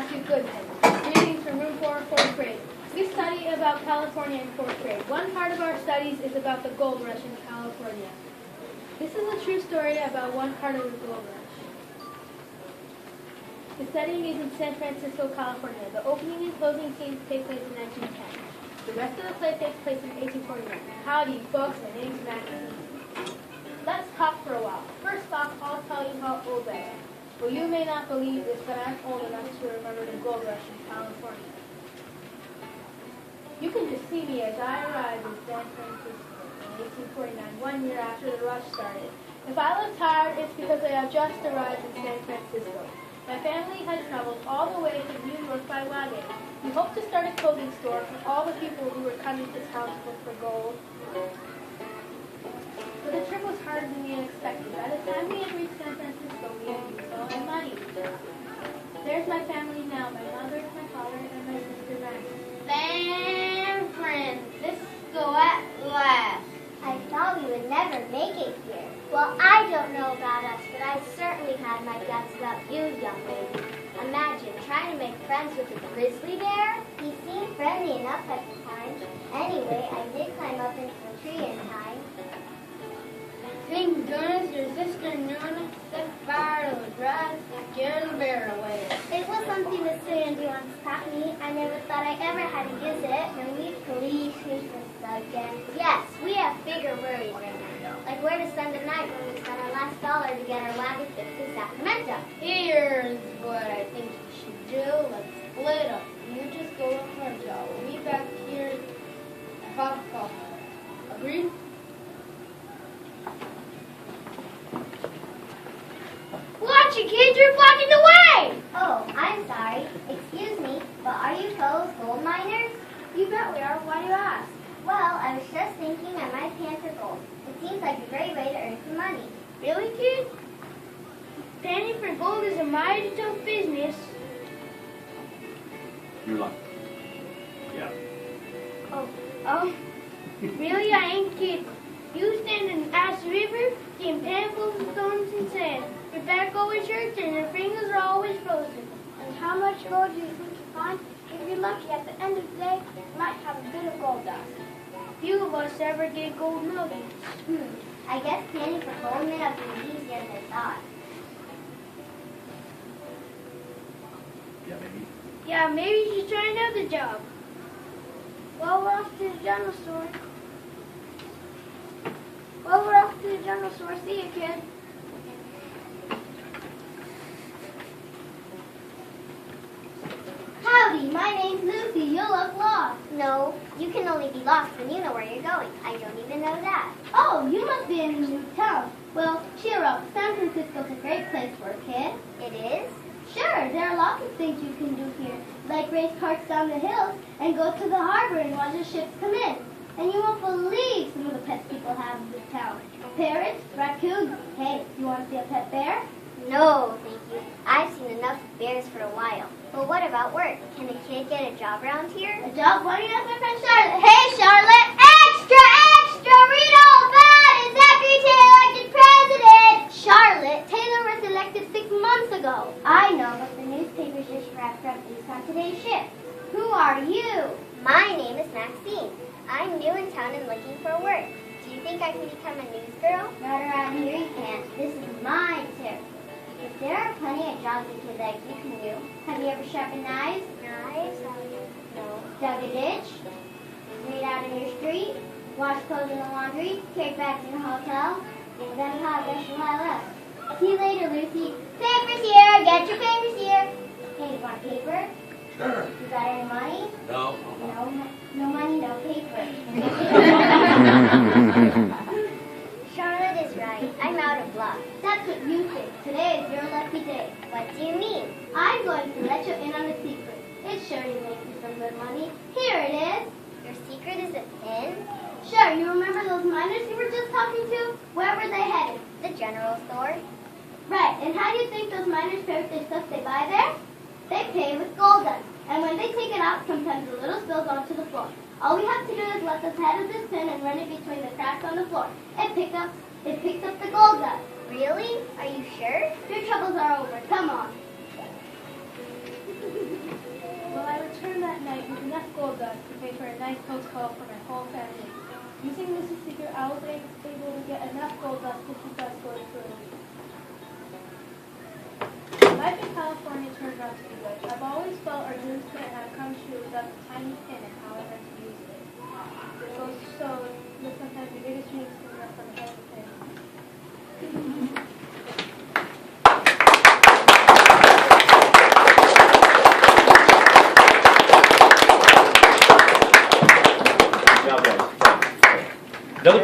Matthew Goodman. Greetings from Room 4, 4th grade. We study about California in 4th grade. One part of our studies is about the gold rush in California. This is a true story about one part of the gold rush. The setting is in San Francisco, California. The opening and closing scenes take place in 1910. The rest of the play takes place in 1849. Howdy, folks, my name's Matthew. Let's talk for a while. First off, I'll tell you how old I am. Well, you may not believe this, but I'm old enough to remember the gold rush in California. You can just see me as I arrived in San Francisco in 1849, 1 year after the rush started. If I look tired, it's because I have just arrived in San Francisco. My family had traveled all the way to New York by wagon. We hoped to start a clothing store for all the people who were coming to town to look for gold. But the trip was harder than we expected. By the time we had reached San Francisco, we had used all our money. There's my family now, my mother, my father, and my sister Maggie. San Francisco at last. I thought we would never make it here. Well, I don't know about us, but I certainly had my doubts about you, young lady. Imagine trying to make friends with a grizzly bear. He seemed friendly enough at the time. Anyway, I did climb up into the tree in time. Thank goodness your sister Nuna set fire to the grass and scared the bear away. It was something to say and do once taught me. I never thought I ever had to use it. When we please change the subject. Yes, we have bigger worries right now. Like where to spend the night when we spent our last dollar to get our wagon fixed in Sacramento. Here's what I think you should do. Let's split up. You just go to her job. We'll be back here at 5 o'clock. Agreed? Watch it, kids! You're blocking the way! Oh, I'm sorry. Excuse me, but are you fellows gold miners? You bet we are. Why do you ask? Well, I was just thinking I might pan for gold. It seems like a great way to earn some money. Really, kid? Panning for gold is a mighty tough business. You're like, yeah. Really, I ain't kidding. You stand in the Ash River, seeing panfuls of stones and sand. Your back always hurts and your fingers are always frozen. And how much gold do you think you find? If you're lucky, at the end of the day, you might have a bit of gold dust. Few of us ever get gold nuggets. I guess panning for gold may have been easier than I thought. Yeah, maybe. Yeah, maybe you should try another job. Well, we're off to the general store. See you, kid. Howdy, my name's Lucy. You look lost. No, you can only be lost when you know where you're going. I don't even know that. Oh, you must be in a new town. Well, cheer up. San Francisco's a great place for a kid. It is? Sure, there are lots of things you can do here, like race carts down the hills and go to the harbor and watch the ships come in. And you won't believe some of the pets people have in this town. Parrots, raccoons. Hey, you want to see a pet bear? No, thank you. I've seen enough of bears for a while. But what about work? Can a kid get a job around here? A job? Why don't you ask my friend Charlotte? Hey, Charlotte! Extra, extra! Read all about it! Zachary Taylor elected president! Charlotte, Taylor was elected 6 months ago. I know, but the newspapers just wrapped up news on today's shift. Who are you? My name is Maxine. I'm new in town and looking for work. Do you think I can become a news girl? Not around here you can't. This is my territory. If there are plenty of jobs a kid like you can do. Have you ever sharpened knives? Knives? No. Dug a ditch? Made out in your street? Washed clothes in the laundry? Carried bags in a hotel? Well, then how I guess you'll have us. See you later, Lucy. Papers here! Get your papers here! Hey, you want paper? Sure. You got any money? No. No money, no paper. Charlotte is right. I'm out of luck. That's what you think. Today is your lucky day. What do you mean? I'm going to let you in on a secret. It's sure to make you some good money. Here it is. Your secret is a pin? Sure, you remember those miners you were just talking to? Where were they headed? The general store? Right, and how do you think those miners pay with their stuff they buy there? They pay with gold dust. And when they take it out, sometimes a little spills onto the floor. All we have to do is let the head of this pin and run it between the cracks on the floor. It picks up the gold dust. Really? Are you sure? Your troubles are over. Come on. returned that night with enough gold dust to pay for a nice hotel for my whole family. Using this secret, I was able to get enough gold dust to keep us going for a week. Life in California turned out to be good. I've always felt our dreams couldn't have come true without the tiny pin and how I learned to use it. It goes to show that sometimes the biggest dreams come from the head of the pin. Another